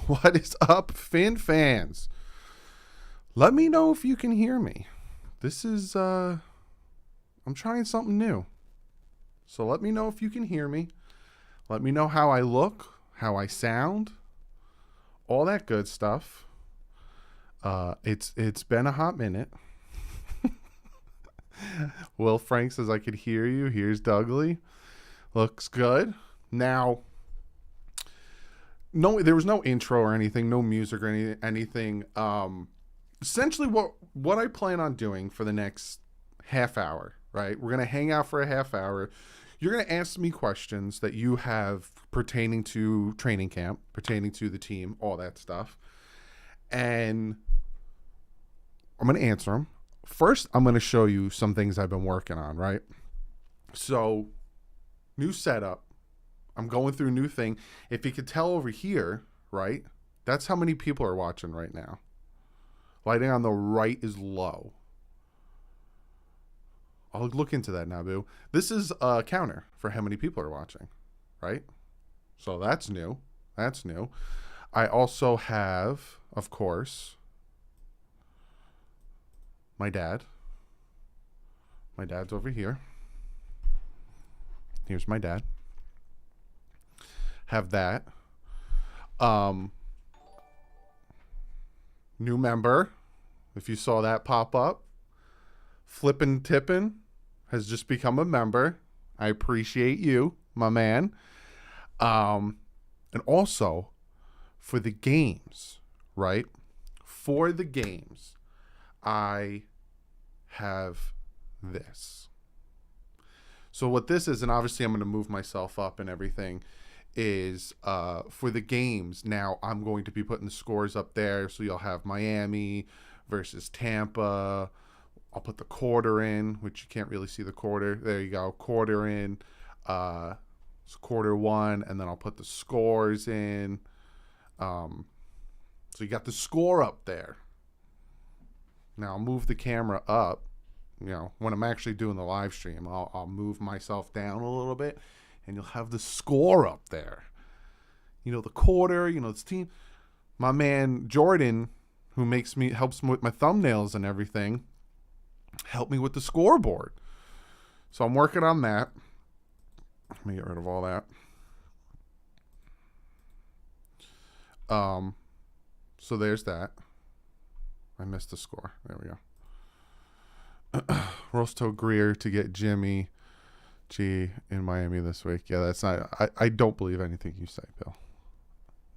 What is up, Fin fans? Let me know if you can hear me. This is, I'm trying something new. So let me know if you can hear me. Let me know how I look, how I sound, all that good stuff. It's been a hot minute. Will Frank says I could hear you. Here's Dougley. Looks good. Now, no, there was no intro or anything, no music or anything. Essentially, what I plan on doing for the next half hour, right? We're gonna hang out for a half hour. You're gonna ask me questions that you have pertaining to training camp, pertaining to the team, all that stuff, and I'm gonna answer them. First, I'm gonna show you some things I've been working on, right? So, new setup. I'm going through a new thing. If you could tell over here, right? That's how many people are watching right now. Lighting on the right is low. I'll look into that now, boo. This is a counter for how many people are watching, right? So that's new. That's new. I also have, of course, my dad. My dad's over here. Here's my dad. Have that. New member. If you saw that pop up, Flippin' Tippin' has just become a member. I appreciate you, my man. And also for the games, right? For the games, I have this. So what this is, and obviously I'm going to move myself up and everything, is for the games. Now I'm going to be putting the scores up there. So you'll have Miami versus Tampa. I'll put the quarter in, which you can't really see the quarter. There you go. Quarter in. It's quarter one. And then I'll put the scores in. So you got the score up there. Now I'll move the camera up. You know, when I'm actually doing the live stream, I'll move myself down a little bit, and you'll have the score up there. You know, the quarter, you know, this team. My man Jordan, who helps me with my thumbnails and everything, helped me with the scoreboard. So I'm working on that. Let me get rid of all that. So there's that. I missed the score. There we go. Rosto Greer to get Jimmy G in Miami this week. Yeah, that's not. I don't believe anything you say, Bill.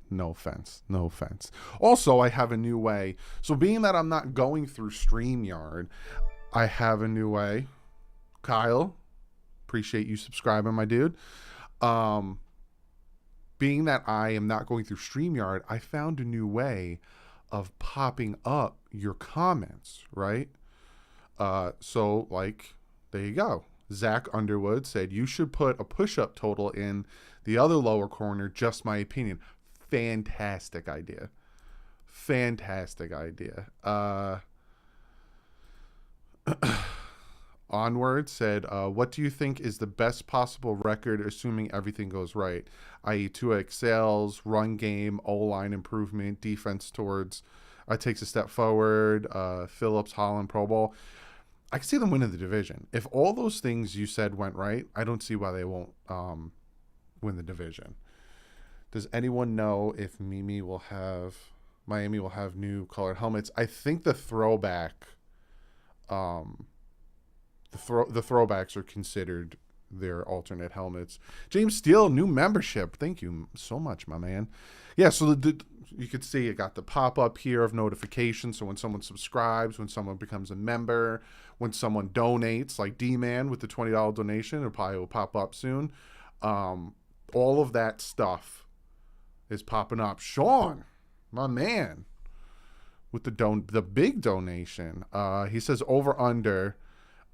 No offense. No offense. Also, I have a new way. So being that I'm not going through StreamYard, I have a new way. Kyle, appreciate you subscribing, my dude. Being that I am not going through StreamYard, I found a new way of popping up your comments, right? So, like, there you go. Zach Underwood said, you should put a push-up total in the other lower corner, just my opinion. Fantastic idea. Fantastic idea. Onward said, what do you think is the best possible record, assuming everything goes right? I.e. Tua excels, run game, O-line improvement, defense takes a step forward, Phillips, Holland, Pro Bowl. I can see them winning the division. If all those things you said went right, I don't see why they won't win the division. Does anyone know if Miami will have new colored helmets? I think the throwback, the throwbacks are considered their alternate helmets. James Steele, new membership. Thank you so much, my man. Yeah, so you could see it got the pop-up here of notifications. So when someone subscribes, when someone becomes a member, when someone donates, like D-Man with the $20 donation, it probably will pop up soon. All of that stuff is popping up. Sean, my man, with the big donation. He says over under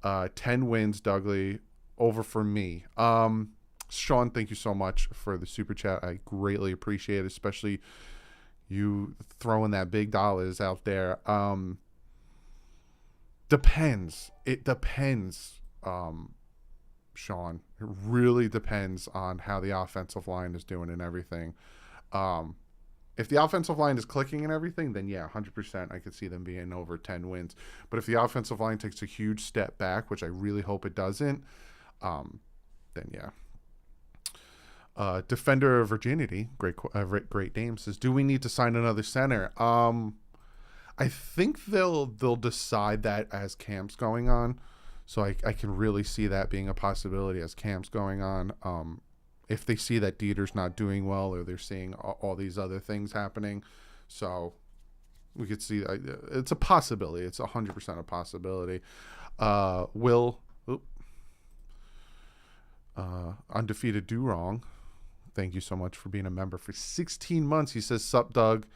10 wins, Dougley. Over for me. Sean, thank you so much for the super chat. I greatly appreciate it, especially you throwing that big dollars out there. Depends. It depends, Sean. It really depends on how the offensive line is doing and everything. If the offensive line is clicking and everything, then yeah, 100% I could see them being over 10 wins. But if the offensive line takes a huge step back, which I really hope it doesn't, then yeah. Defender of Virginity, great name, says, do we need to sign another center? I think they'll decide that as camp's going on. So I can really see that being a possibility as camp's going on. If they see that Dieter's not doing well, or they're seeing all these other things happening. So we could see it's a possibility. It's 100% a possibility. Undefeated DouglieDoWrong, thank you so much for being a member for 16 months. He says, sup, Doug.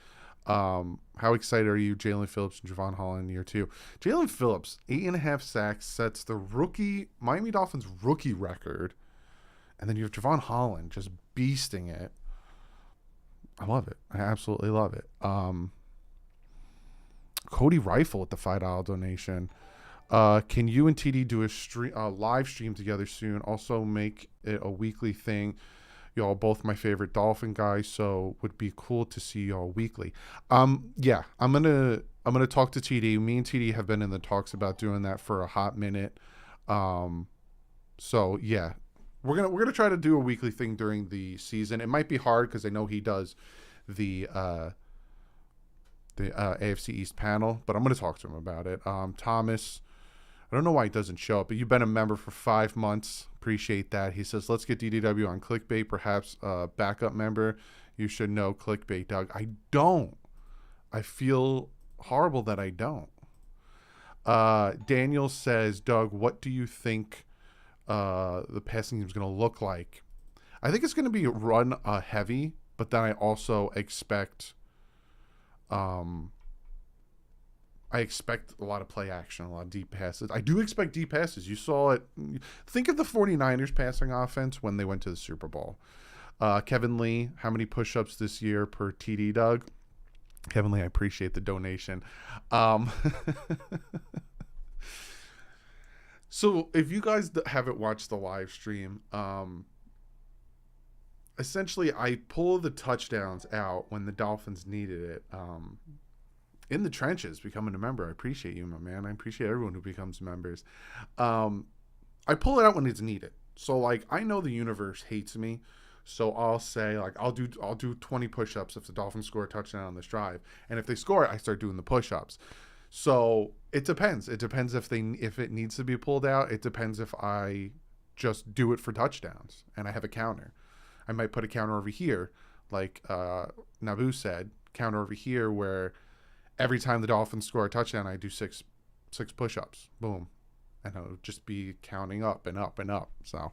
How excited are you, Jalen Phillips and Javon Holland year 2? Jalen Phillips, 8.5 sacks, sets the Miami Dolphins rookie record. And then you have Javon Holland just beasting it. I love it. I absolutely love it. Cody Rifle with the $5 donation. Can you and TD do a live stream together soon? Also make it a weekly thing. Y'all both my favorite Dolphin guys, so would be cool to see y'all weekly. Yeah, I'm gonna talk to TD. Me and TD have been in the talks about doing that for a hot minute. So yeah, we're gonna try to do a weekly thing during the season. It might be hard because I know he does the AFC East panel, but I'm gonna talk to him about it. Thomas, I don't know why he doesn't show up, but you've been a member for 5 months. Appreciate that. He says, let's get DDW on clickbait, perhaps a backup member. You should know clickbait, Doug. I don't. I feel horrible that I don't. Daniel says, Doug, what do you think the passing game is going to look like? I think it's going to be run heavy, but then I also expect I expect a lot of play action, a lot of deep passes. I do expect deep passes. You saw it. Think of the 49ers passing offense when they went to the Super Bowl. Kevin Lee, how many push-ups this year per TD, Doug? Kevin Lee, I appreciate the donation. So if you guys haven't watched the live stream, essentially I pull the touchdowns out when the Dolphins needed it. In the trenches, becoming a member. I appreciate you, my man. I appreciate everyone who becomes members. I pull it out when it's needed. So like, I know the universe hates me, so I'll say like, I'll do 20 push-ups if the Dolphins score a touchdown on this drive, and if they score it, I start doing the push-ups. So it depends. It depends if it needs to be pulled out. It depends if I just do it for touchdowns and I have a counter. I might put a counter over here, like Nabu said, counter over here where every time the Dolphins score a touchdown, I do six push-ups. Boom. And it'll just be counting up and up and up. So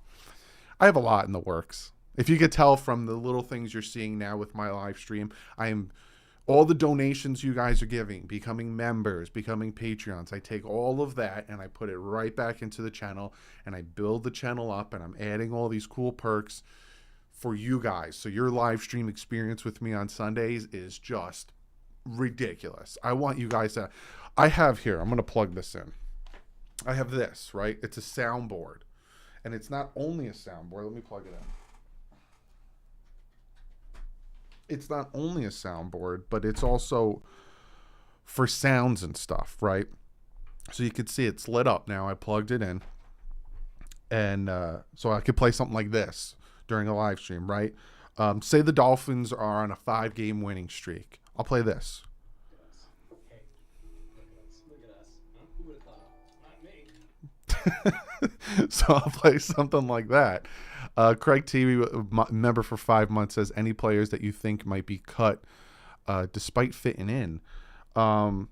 I have a lot in the works. If you could tell from the little things you're seeing now with my live stream, all the donations you guys are giving, becoming members, becoming Patreons, I take all of that and I put it right back into the channel and I build the channel up and I'm adding all these cool perks for you guys. So your live stream experience with me on Sundays is just ridiculous. I want you guys to, I have here, I'm going to plug this in. I have this, right? It's a soundboard. And it's not only a soundboard. Let me plug it in. It's not only a soundboard, but it's also for sounds and stuff, right? So you can see it's lit up now. I plugged it in. And so I could play something like this during a live stream, right? Say the Dolphins are on a 5-game winning streak. I'll play this. Hey, look at us. Huh? Who would have thought? Not me. So I'll play something like that. Craig TV, member for 5 months, says, any players that you think might be cut despite fitting in? I'm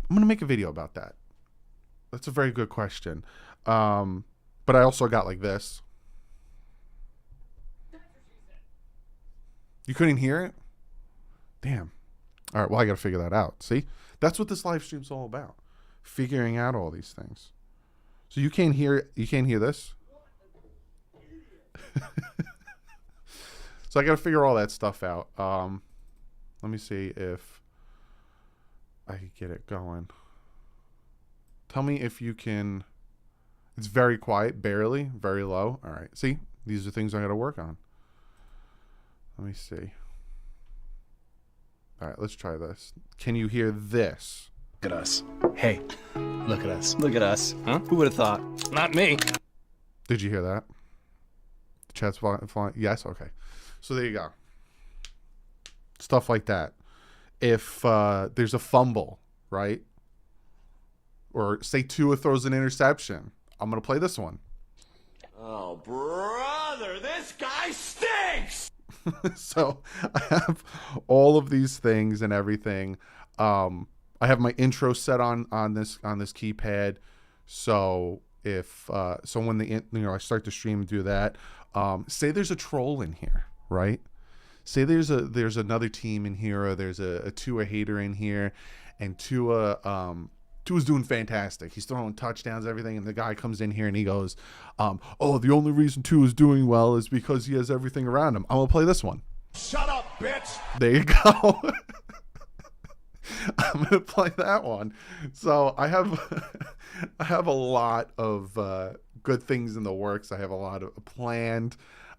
going to make a video about that. That's a very good question. But I also got like this. You couldn't hear it? Damn. All right, well, I got to figure that out. See? That's what this live stream's all about. Figuring out all these things. So you can't hear this? So I got to figure all that stuff out. Let me see if I can get it going. Tell me if you can. It's very quiet, barely, very low. All right. See? These are things I got to work on. Let me see. All right, let's try this. Can you hear this? Look at us. Hey, look at us. Look at us. Huh? Who would have thought? Not me. Did you hear that? The chat's flying. Yes? Okay. So there you go. Stuff like that. If there's a fumble, right? Or say Tua throws an interception, I'm going to play this one. Oh, brother, this guy stinks! So I have all of these things and everything. I have my intro set on this keypad. So if when I start the stream and do that, say there's a troll in here, right? Say there's another team in here, or there's a Tua hater in here, and Tua's doing fantastic. He's throwing touchdowns, everything, and the guy comes in here and he goes, "Oh, the only reason Tua's doing well is because he has everything around him." I'm gonna play this one. Shut up, bitch! There you go. I'm gonna play that one. So I have a lot of good things in the works. I have a lot of planned.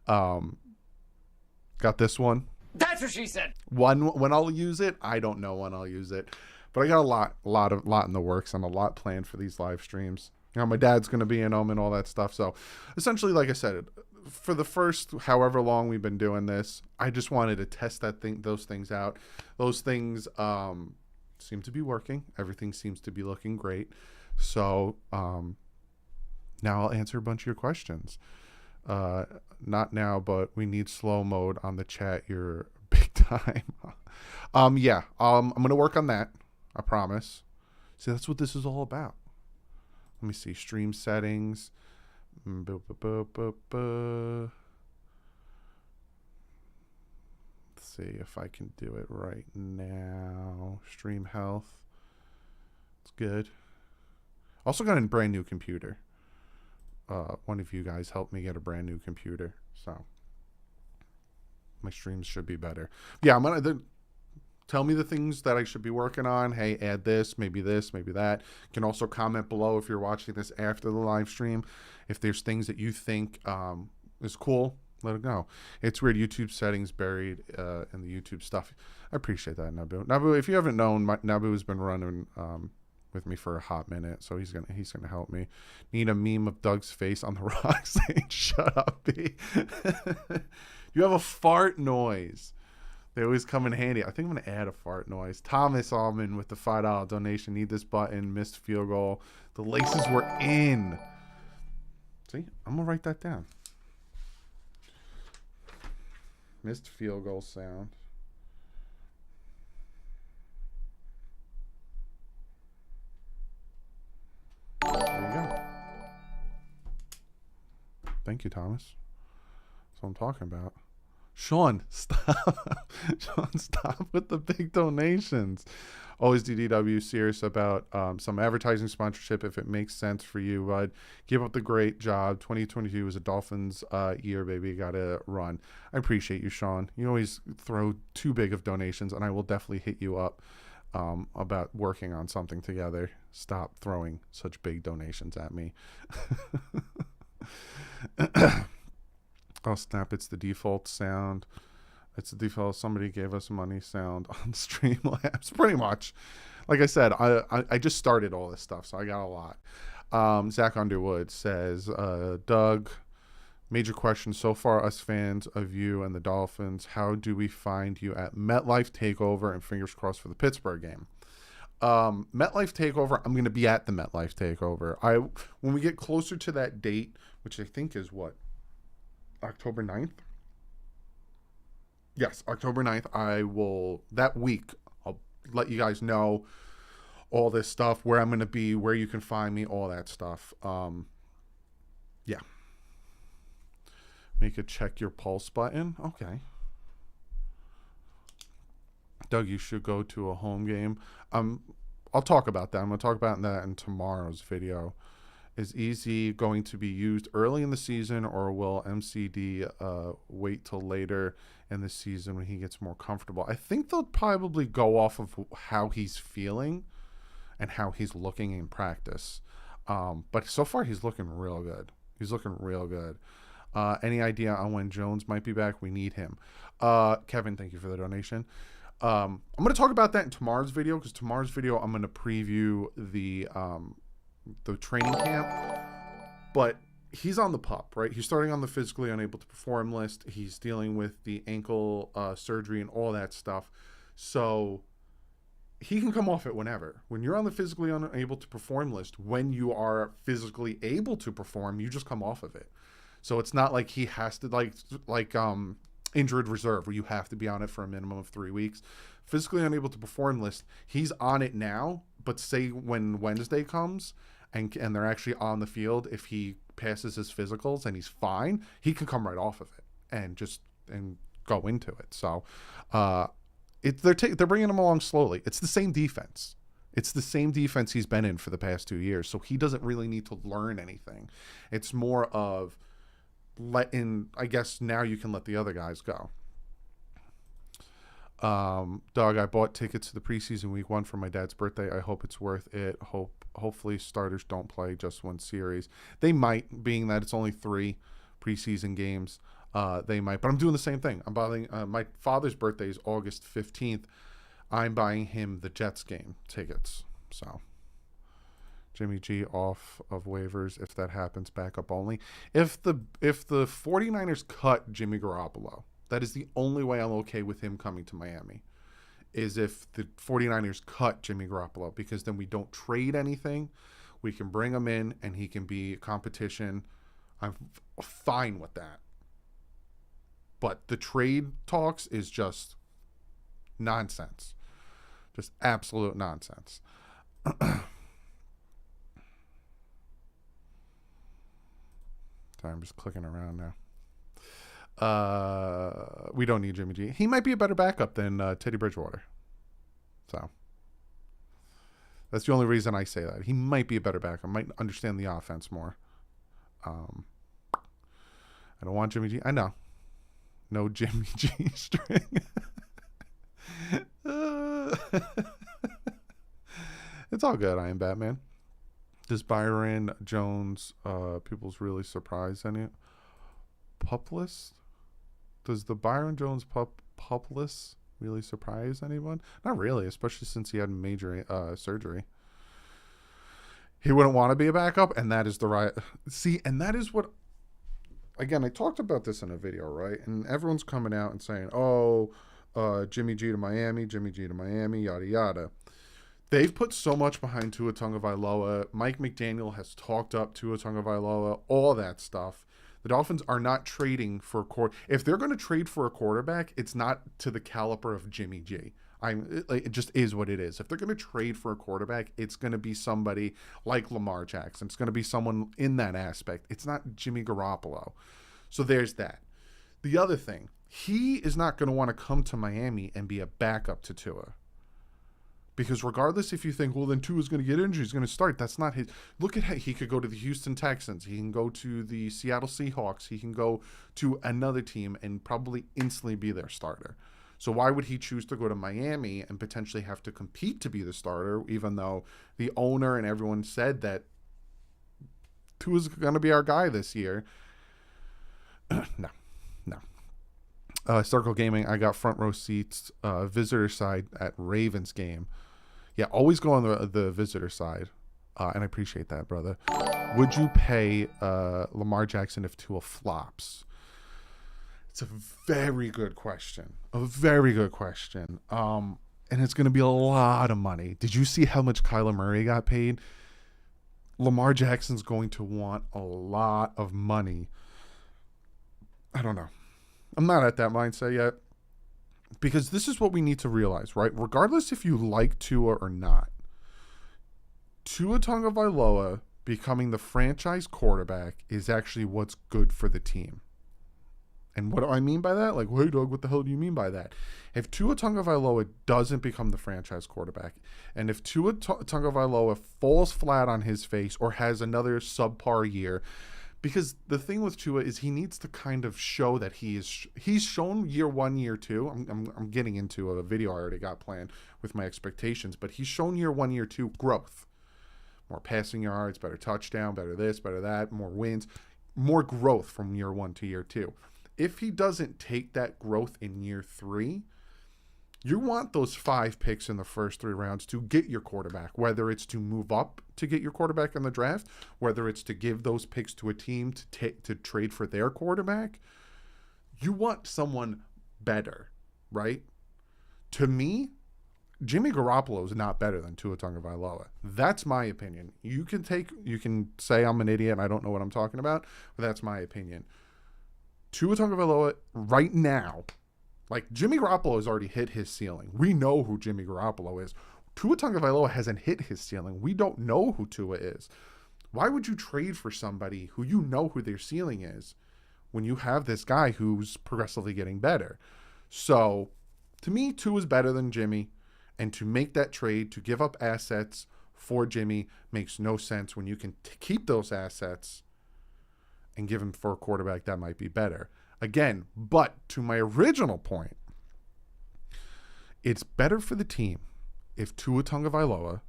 Got this one. That's what she said. When I'll use it, I don't know when I'll use it, but I got a lot in the works and a lot planned for these live streams. You know, my dad's gonna be in them and all that stuff. So essentially, like I said, for the first however long we've been doing this, I just wanted to test those things out. Those things seem to be working. Everything seems to be looking great. So now I'll answer a bunch of your questions. Not now, but we need slow mode on the chat. You're big time. I'm gonna work on that. I promise. See, that's what this is all about. Let me see. Stream settings. Let's see if I can do it right now. Stream health. It's good. Also got a brand new computer. One of you guys helped me get a brand new computer, so my streams should be better. Yeah, I'm gonna tell me the things that I should be working on. Hey, add this, maybe that. You can also comment below if you're watching this after the live stream. If there's things that you think is cool, let it know. It's weird YouTube settings buried in the YouTube stuff. I appreciate that, Nabu. Nabu, if you haven't known, Nabu has been running with me for a hot minute, so he's gonna help me. Need a meme of Doug's face on the rock saying "Shut up, B." You have a fart noise. They always come in handy. I think I'm gonna add a fart noise. Thomas Allman with the $5 donation. Need this button. Missed field goal. The laces were in. See, I'm gonna write that down. Missed field goal sound. There you go. Thank you, Thomas. That's what I'm talking about. Sean, stop. Sean, stop with the big donations. Always DDW serious about some advertising sponsorship if it makes sense for you, bud. Keep up the great job. 2022 is a Dolphins year, baby. You got to run. I appreciate you, Sean. You always throw too big of donations, and I will definitely hit you up about working on something together. Stop throwing such big donations at me. Oh, snap. It's the default sound. It's the default somebody gave us money sound on Streamlabs. Pretty much. Like I said, I just started all this stuff, so I got a lot. Zach Underwood says, Doug, major question so far, us fans of you and the Dolphins, how do we find you at MetLife TakeOver, and fingers crossed for the Pittsburgh game? MetLife TakeOver, I'm going to be at the MetLife TakeOver. When we get closer to that date, which I think is what? October 9th? Yes, October 9th. That week, I'll let you guys know all this stuff, where I'm going to be, where you can find me, all that stuff. Yeah. Make a check your pulse button. Okay. Doug, you should go to a home game. I'll talk about that. I'm going to talk about that in tomorrow's video. Is Easy going to be used early in the season, or will MCD wait till later in the season when he gets more comfortable? I think they'll probably go off of how he's feeling and how he's looking in practice. But so far, he's looking real good. Any idea on when Jones might be back? We need him. Kevin, thank you for the donation. I'm going to talk about that in tomorrow's video, because tomorrow's video I'm going to preview the training camp. But he's on the PUP, right? He's starting on the physically unable to perform list. He's dealing with the ankle surgery and all that stuff. So he can come off it whenever. When you're on the physically unable to perform list, when you are physically able to perform, you just come off of it. So it's not like he has to, like injured reserve, where you have to be on it for a minimum of 3 weeks. Physically unable to perform list, he's on it now, but say when Wednesday comes and they're actually on the field, if he passes his physicals and he's fine, he can come right off of it and go into it. So they're bringing him along slowly. It's the same defense. It's the same defense he's been in for the past 2 years, so he doesn't really need to learn anything. It's more of I guess now you can let the other guys go. Doug, I bought tickets to the preseason week 1 for my dad's birthday. I hope it's worth it. Hopefully starters don't play just one series. They might, being that it's only 3 preseason games. They might, but I'm doing the same thing. I'm buying, my father's birthday is August 15th. I'm buying him the Jets game tickets. So Jimmy G off of waivers if that happens, backup only. If the 49ers cut Jimmy Garoppolo, that is the only way I'm okay with him coming to Miami, is if the 49ers cut Jimmy Garoppolo, because then we don't trade anything. We can bring him in and he can be competition. I'm fine with that. But the trade talks is just nonsense. Just absolute nonsense. I'm just clicking around now. We don't need Jimmy G. He might be a better backup than Teddy Bridgewater. So that's the only reason I say that. He might be a better backup. Might understand the offense more. I don't want Jimmy G. I know. No Jimmy G string. It's all good. I am Batman. Does Byron Jones people's really surprise any pup list? Does the Byron Jones pup list really surprise anyone? Not really, especially since he had major surgery. He wouldn't want to be a backup, and that is the right. See, and that is what. Again, I talked about this in a video, right? And everyone's coming out and saying, "Oh, Jimmy G to Miami, Jimmy G to Miami, yada yada." They've put so much behind Tua Tagovailoa. Mike McDaniel has talked up Tua Tagovailoa, all that stuff. The Dolphins are not trading for a quarterback. If they're going to trade for a quarterback, it's not to the caliber of Jimmy G. It just is what it is. If they're going to trade for a quarterback, it's going to be somebody like Lamar Jackson. It's going to be someone in that aspect. It's not Jimmy Garoppolo. So there's that. The other thing, he is not going to want to come to Miami and be a backup to Tua. Because regardless if you think, well, then Tua's going to get injured, he's going to start. That's not his. Look at how he could go to the Houston Texans. He can go to the Seattle Seahawks. He can go to another team and probably instantly be their starter. So why would he choose to go to Miami and potentially have to compete to be the starter, even though the owner and everyone said that Tua's going to be our guy this year? No. Circle Gaming, I got front row seats, visitor side at Ravens game. Yeah, always go on the visitor side, and I appreciate that, brother. Would you pay Lamar Jackson if Tua flops? It's a very good question. And it's going to be a lot of money. Did you see how much Kyler Murray got paid? Lamar Jackson's going to want a lot of money. I don't know. I'm not at that mindset yet, because this is what we need to realize, right? Regardless if you like Tua or not, Tua Tagovailoa becoming the franchise quarterback is actually what's good for the team. And what do I mean by that? Like, hey, Doug, what the hell do you mean by that? If Tua Tagovailoa doesn't become the franchise quarterback, and if Tua Tagovailoa falls flat on his face or has another subpar year, because the thing with Tua is he needs to kind of show that he's shown year 1, year 2. I'm getting into a video I already got planned with my expectations, but he's shown year 1, year 2 growth. More passing yards, better touchdown, better this, better that, more wins, more growth from year 1 to year 2. If he doesn't take that growth in year 3, You want those 5 picks in the first 3 rounds to get your quarterback, whether it's to move up to get your quarterback in the draft, whether it's to give those picks to a team to trade for their quarterback. You want someone better, right? To me, Jimmy Garoppolo is not better than Tua Tagovailoa. That's my opinion. You can say I'm an idiot and I don't know what I'm talking about, but that's my opinion. Tua Tagovailoa right now, like Jimmy Garoppolo has already hit his ceiling. We know who Jimmy Garoppolo is. Tua Tagovailoa hasn't hit his ceiling. We don't know who Tua is. Why would you trade for somebody who you know who their ceiling is when you have this guy who's progressively getting better? So, to me, Tua is better than Jimmy. And to make that trade, to give up assets for Jimmy, makes no sense when you can keep those assets and give him for a quarterback that might be better. Again, but to my original point, it's better for the team if Tua Tagovailoa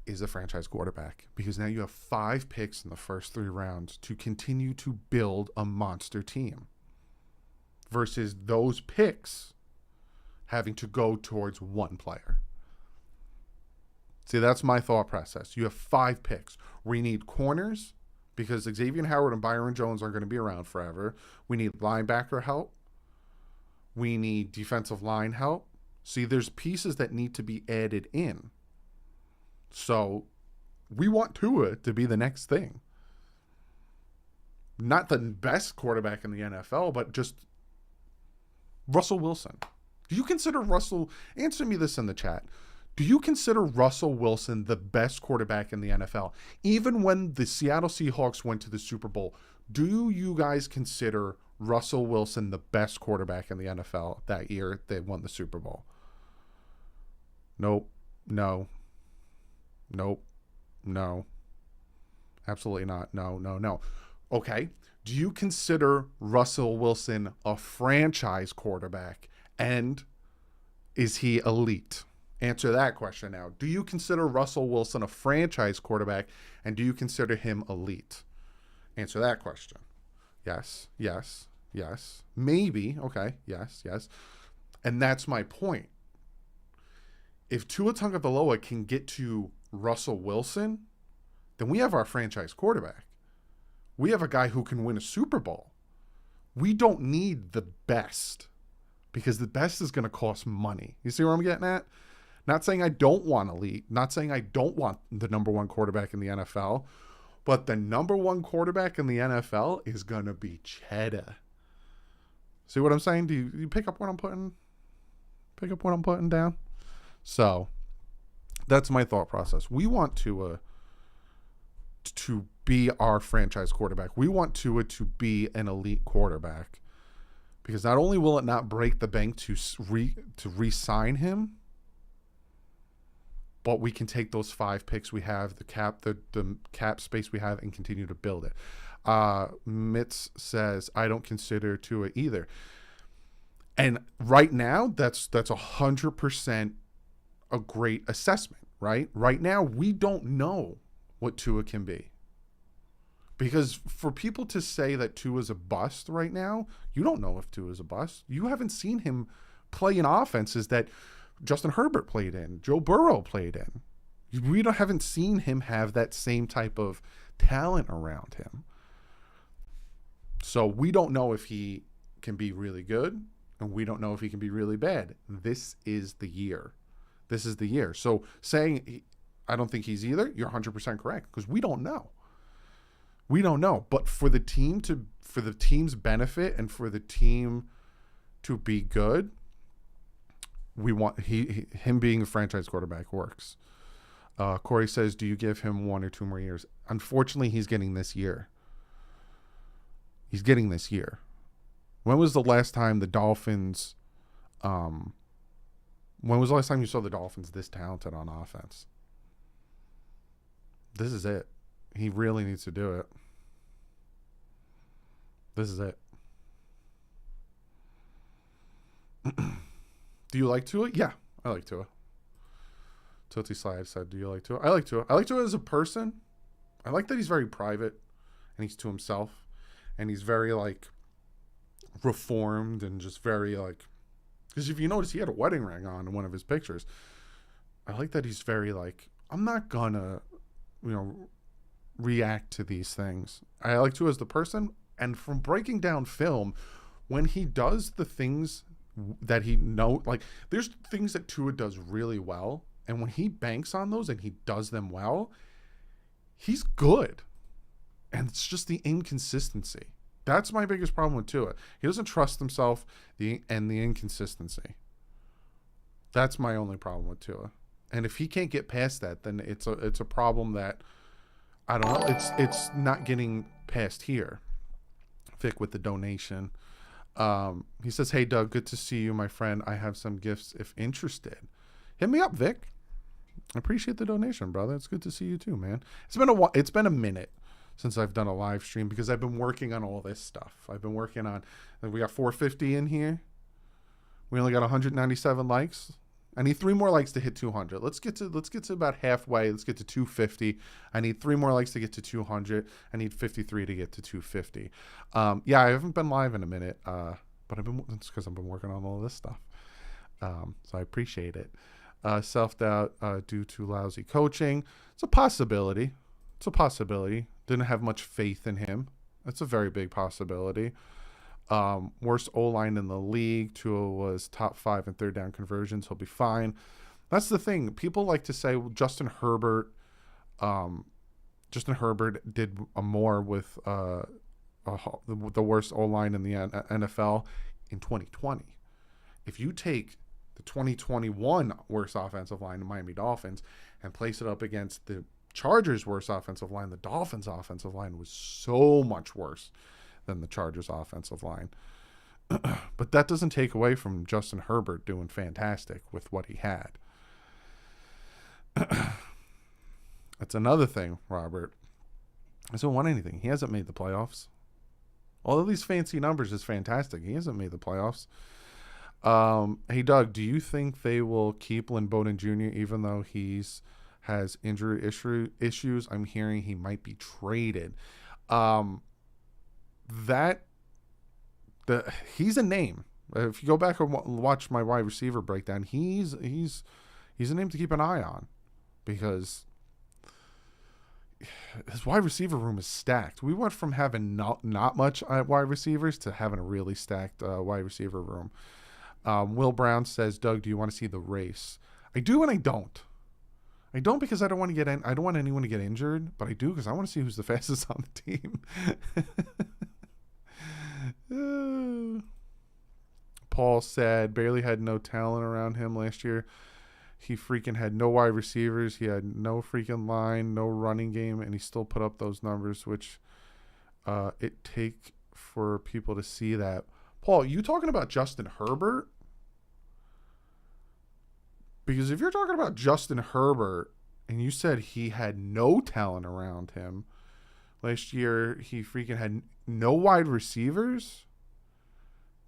is a franchise quarterback, because now you have 5 picks in the first 3 rounds to continue to build a monster team versus those picks having to go towards one player. See, that's my thought process. You have 5 picks. We need corners because Xavier Howard and Byron Jones aren't going to be around forever. We need linebacker help. We need defensive line help. See, there's pieces that need to be added in. So we want Tua to be the next thing. Not the best quarterback in the NFL, but just Russell Wilson. Do you consider Russell, answer me this in the chat, do you consider Russell Wilson the best quarterback in the NFL? Even when the Seattle Seahawks went to the Super Bowl, do you guys consider Russell Wilson the best quarterback in the NFL that year they won the Super Bowl? Nope. No. Nope. No. Absolutely not. No. Okay. Do you consider Russell Wilson a franchise quarterback? And is he elite? Answer that question now. Do you consider Russell Wilson a franchise quarterback? And do you consider him elite? Answer that question. Yes. Maybe. Okay. Yes. And that's my point. If Tua Tagovailoa can get to Russell Wilson, then we have our franchise quarterback. We have a guy who can win a Super Bowl. We don't need the best because the best is going to cost money. You see where I'm getting at? Not saying I don't want elite, not saying I don't want the number 1 quarterback in the NFL, but the number 1 quarterback in the NFL is going to be cheddar. See what I'm saying? Do you pick up what I'm putting down? So that's my thought process. We want Tua to be our franchise quarterback. We want Tua to be an elite quarterback because not only will it not break the bank to re-sign him, but we can take those 5 picks we have, the cap space we have, and continue to build it. Mitz says, I don't consider Tua either. And right now, that's 100% a great assessment, right? Right now, we don't know what Tua can be. Because for people to say that Tua's a bust right now, you don't know if Tua's a bust. You haven't seen him play in offenses that Justin Herbert played in, Joe Burrow played in. We haven't seen him have that same type of talent around him. So we don't know if he can be really good, and we don't know if he can be really bad. This is the year. So saying I don't think he's either, you're 100% correct, because we don't know. But for the team's benefit and for the team to be good, we want him being a franchise quarterback works. Corey says, do you give him 1 or 2 more years? Unfortunately, he's getting this year. When was the last time the Dolphins, when was the last time you saw the Dolphins this talented on offense? This is it. He really needs to do it. This is it. Do you like Tua? Yeah, I like Tua. Tilty Slide said, do you like Tua? I like Tua. I like Tua as a person. I like that he's very private and he's to himself and he's very reformed and just very Because if you notice, he had a wedding ring on in one of his pictures. I like that he's very like, I'm not gonna, react to these things. I like Tua as the person, and from breaking down film, when he does the things that there's things that Tua does really well, and when he banks on those and he does them well, he's good. And it's just the inconsistency. That's my biggest problem with Tua. He doesn't trust himself, and the inconsistency. That's my only problem with Tua. And if he can't get past that, then it's a problem that, I don't know, it's not getting past here. Vic with the donation. He says, "Hey Doug, good to see you, my friend. I have some gifts if interested." Hit me up, Vic. I appreciate the donation, brother. It's good to see you too, man. It's been a minute since I've done a live stream because I've been working on all this stuff. I've been working on, we got 450 in here. We only got 197 likes. I need 3 more likes to hit 200. Let's get to about halfway. Let's get to 250. I need 3 more likes to get to 200. I need 53 to get to 250. Yeah, I haven't been live in a minute, but it's because I've been working on all this stuff. So I appreciate it. Self-doubt due to lousy coaching. It's a possibility. Didn't have much faith in him. That's a very big possibility. Worst O-line in the league. Tua was top 5 in third down conversions. He'll be fine. That's the thing. People like to say, well, Justin Herbert did more with the worst O-line in the NFL in 2020. If you take the 2021 worst offensive line, the Miami Dolphins, and place it up against the Chargers' worst offensive line, the Dolphins' offensive line was so much worse than the Chargers' offensive line. But that doesn't take away from Justin Herbert doing fantastic with what he had. That's another thing, Robert. He hasn't won anything. He hasn't made the playoffs. All of these fancy numbers is fantastic. He hasn't made the playoffs. Hey, Doug, do you think they will keep Lynn Bowden Jr. even though he's has injury issues? I'm hearing he might be traded. He's a name. If you go back and watch my wide receiver breakdown, he's a name to keep an eye on because his wide receiver room is stacked. We went from having not much wide receivers to having a really stacked wide receiver room. Will Brown says, "Doug, do you want to see the race?" I do and I don't. I don't because I don't want anyone to get injured, but I do because I want to see who's the fastest on the team. Paul said, "Barely had no talent around him last year. He freaking had no wide receivers. He had no freaking line, no running game, and he still put up those numbers, which it take for people to see that." Paul, you talking about Justin Herbert? Because if you're talking about Justin Herbert and you said he had no talent around him, last year he freaking had no wide receivers.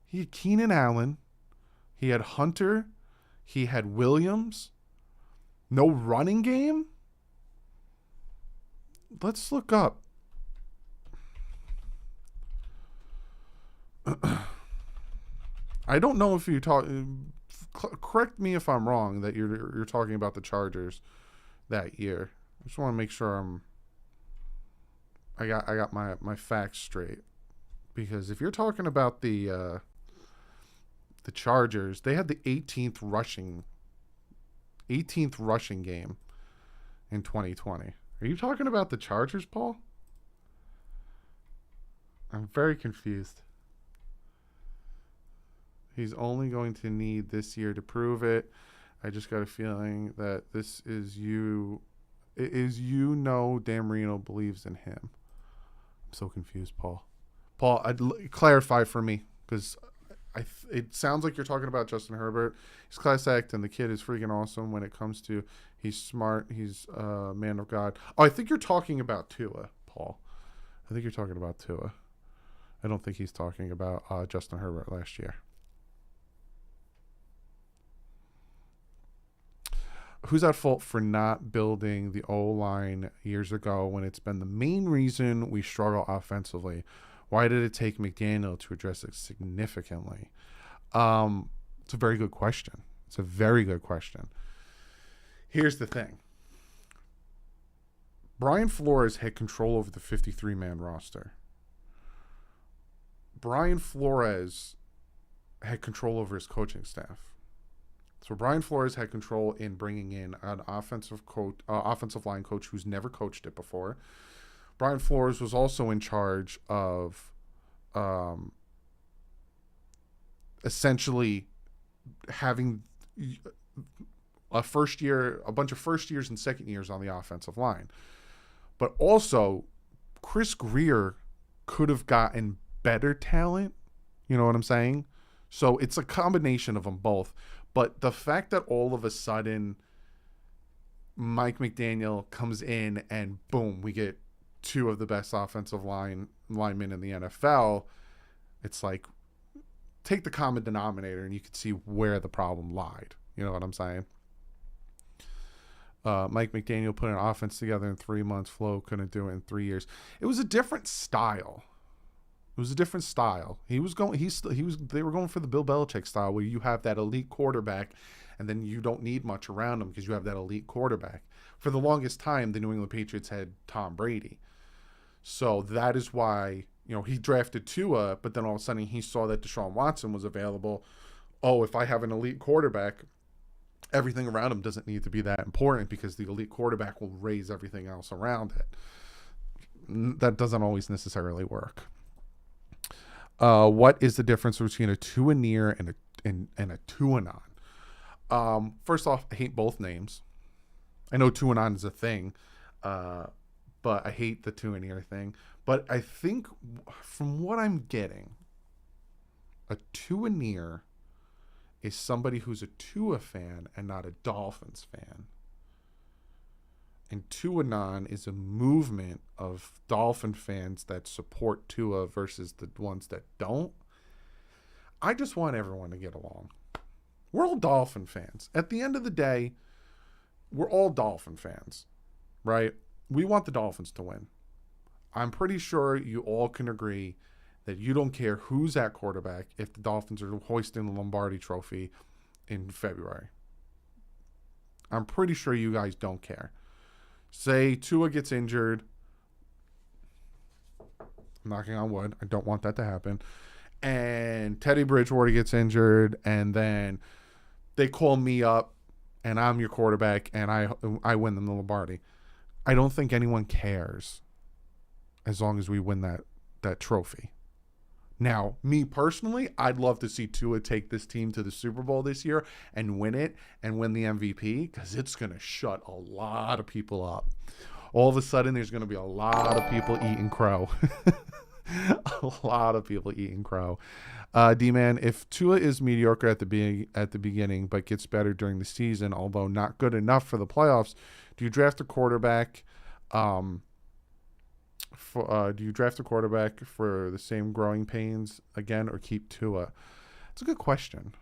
He had Keenan Allen. He had Hunter. He had Williams. No running game? Let's look up. I don't know if you talk. Correct me if I'm wrong that you're talking about the Chargers that year. I just want to make sure I got my facts straight, because if you're talking about the Chargers, they had the 18th rushing game in 2020. Are you talking about the Chargers, Paul? I'm very confused. He's only going to need this year to prove it. I just got a feeling that this is Dan Marino believes in him. I'm so confused, Paul. Paul, clarify for me, because it sounds like you're talking about Justin Herbert. He's class act, and the kid is freaking awesome when it comes to he's smart. He's a man of God. Oh, I think you're talking about Tua, Paul. I think you're talking about Tua. I don't think he's talking about Justin Herbert last year. Who's at fault for not building the O-line years ago when it's been the main reason we struggle offensively? Why did it take McDaniel to address it significantly? It's a very good question. It's a very good question. Here's the thing. Brian Flores had control over the 53-man roster. Brian Flores had control over his coaching staff. So Brian Flores had control in bringing in an offensive line coach who's never coached it before. Brian Flores was also in charge of essentially having a bunch of first years and second years on the offensive line. But also, Chris Grier could have gotten better talent. You know what I'm saying? So it's a combination of them both. But the fact that all of a sudden Mike McDaniel comes in and boom, we get two of the best offensive linemen in the NFL, it's like, take the common denominator and you can see where the problem lied. You know what I'm saying? Mike McDaniel put an offense together in 3 months. Flo couldn't do it in 3 years. It was a different style. They were going for the Bill Belichick style where you have that elite quarterback and then you don't need much around him because you have that elite quarterback. For the longest time, the New England Patriots had Tom Brady. So that is why, he drafted Tua, but then all of a sudden he saw that Deshaun Watson was available. Oh, if I have an elite quarterback, everything around him doesn't need to be that important because the elite quarterback will raise everything else around it. That doesn't always necessarily work. What is the difference between a Tua-neer and a Tua-non? First off, I hate both names. I know Tua-non is a thing, but I hate the Tua-neer thing. But I think from what I'm getting, a Tua-neer is somebody who's a Tua fan and not a Dolphins fan. And Tua-non is a movement of Dolphin fans that support Tua versus the ones that don't. I just want everyone to get along. We're all Dolphin fans. At the end of the day, we're all Dolphin fans, right? We want the Dolphins to win. I'm pretty sure you all can agree that you don't care who's at quarterback if the Dolphins are hoisting the Lombardi Trophy in February. I'm pretty sure you guys don't care. Say Tua gets injured. I'm knocking on wood. I don't want that to happen. And Teddy Bridgewater gets injured, and then they call me up, and I'm your quarterback, and I win them the Lombardi. I don't think anyone cares as long as we win that trophy. Now, me personally, I'd love to see Tua take this team to the Super Bowl this year and win it and win the MVP because it's going to shut a lot of people up. All of a sudden, there's going to be a lot of people eating crow. A lot of people eating crow. D-Man, if Tua is mediocre at the beginning but gets better during the season, although not good enough for the playoffs, do you draft a quarterback for the same growing pains again, or keep Tua? It's a good question.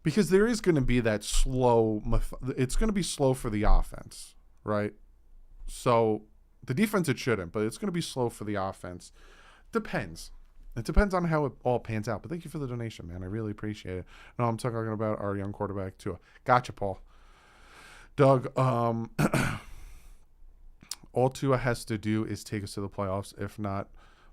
Because there is going to be that it's going to be slow for the offense, right? So the defense, it shouldn't, but it's going to be slow for the offense. Depends. It depends on how it all pans out. But thank you for the donation, man. I really appreciate it. No, I'm talking about our young quarterback, Tua. Gotcha, Paul. Doug, all Tua has to do is take us to the playoffs, if not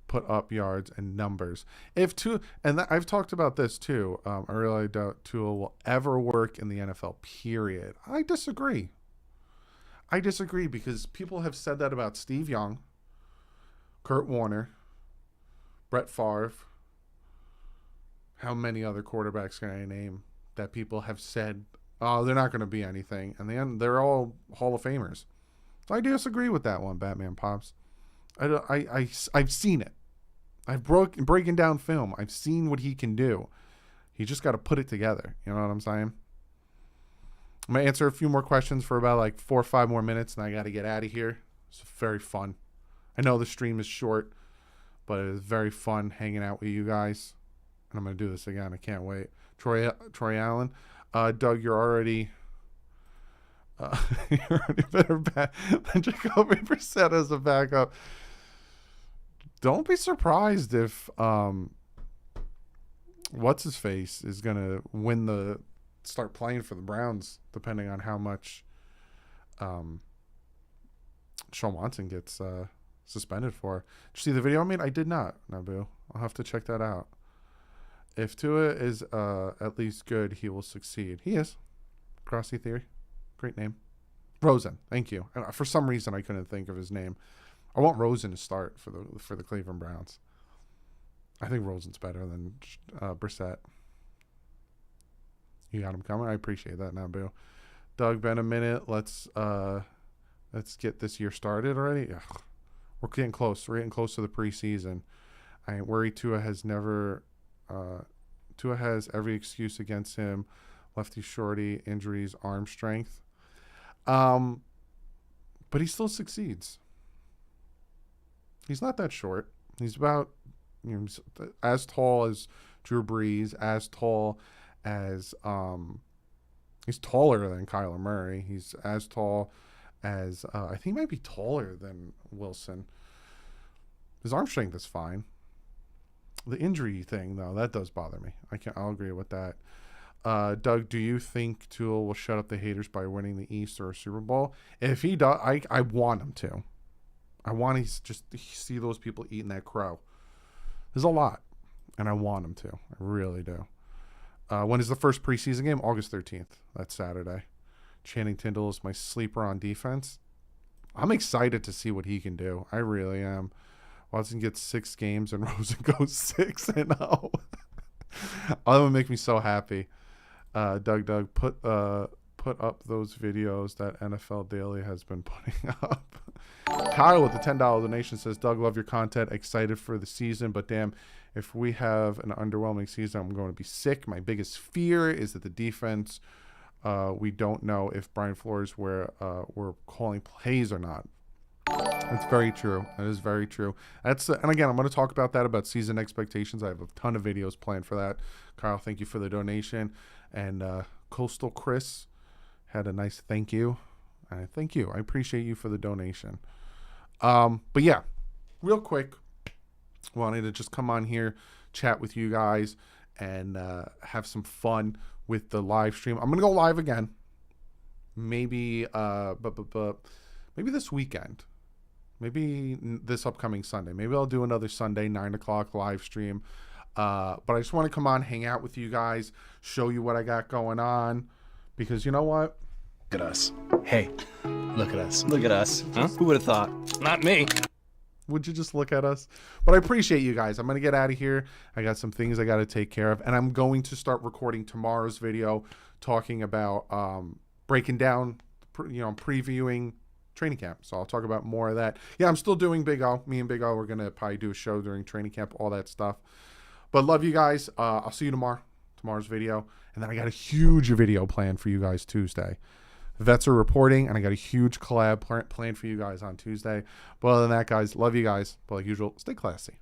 put up yards and numbers. If Tua, I've talked about this too, I really doubt Tua will ever work in the NFL, period. I disagree because people have said that about Steve Young, Kurt Warner, Brett Favre. How many other quarterbacks can I name that people have said, oh, they're not going to be anything, and then they're all Hall of Famers. I disagree with that one, Batman Pops. I've seen it. I've breaking down film. I've seen what he can do. He just got to put it together. You know what I'm saying? I'm going to answer a few more questions for about like 4 or 5 more minutes, and I got to get out of here. It's very fun. I know the stream is short, but it is very fun hanging out with you guys. And I'm going to do this again. I can't wait. Troy Allen. Doug, you're already better back than Jacoby Brissett as a backup. Don't be surprised if what's his face is gonna start playing for the Browns, depending on how much Sean Watson gets suspended for. Did you see the video I made? I did not, Nabu. I'll have to check that out. If Tua is at least good, he will succeed. He is. Crossy Theory. Great name. Rosen. Thank you. For some reason, I couldn't think of his name. I want Rosen to start for the Cleveland Browns. I think Rosen's better than Brissett. You got him coming? I appreciate that, Nabu. Doug, been a minute. Let's get this year started already. Ugh. We're getting close. We're getting close to the preseason. I ain't worried. Tua has every excuse against him. Lefty shorty, injuries, arm strength. But he still succeeds. He's not that short. He's about as tall as Drew Brees, as tall as he's taller than Kyler Murray. He's as tall as I think he might be taller than Wilson. His arm strength is fine. The injury thing, though, that does bother me. I'll agree with that. Doug, do you think Tua will shut up the haters by winning the East or a Super Bowl? If he does, I want him to. I want to just see those people eating that crow. There's a lot, and I want him to. I really do. When is the first preseason game? August 13th. That's Saturday. Channing Tindall is my sleeper on defense. I'm excited to see what he can do. I really am. Watson gets 6 games and Rosen goes 6-0. Oh, that would make me so happy. Doug, put up those videos that NFL Daily has been putting up. Kyle with the $10 donation says, Doug, love your content. Excited for the season, but damn, if we have an underwhelming season, I'm going to be sick. My biggest fear is that the defense, we don't know if Brian Flores we're calling plays or not. That's very true. That is very true. And again, I'm going to talk about that, about season expectations. I have a ton of videos planned for that. Kyle, thank you for the donation. And Coastal Chris had a nice thank you. Thank you. I appreciate you for the donation. But yeah, real quick, wanted to just come on here, chat with you guys, and have some fun with the live stream. I'm going to go live again. Maybe, maybe this weekend. Maybe this upcoming Sunday. Maybe I'll do another Sunday, 9 o'clock live stream. But I just want to come on, hang out with you guys, show you what I got going on. Because you know what? Look at us. Hey, look at us. Look at us. Huh? Who would have thought? Not me. Would you just look at us? But I appreciate you guys. I'm going to get out of here. I got some things I got to take care of. And I'm going to start recording tomorrow's video talking about breaking down, previewing training camp. So I'll talk about more of that. Yeah, I'm still doing Big O. Me and Big O, we're going to probably do a show during training camp, all that stuff. But love you guys. I'll see you tomorrow's video. And then I got a huge video planned for you guys Tuesday. Vets are reporting, and I got a huge collab planned for you guys on Tuesday. But other than that, guys, love you guys. But like usual, stay classy.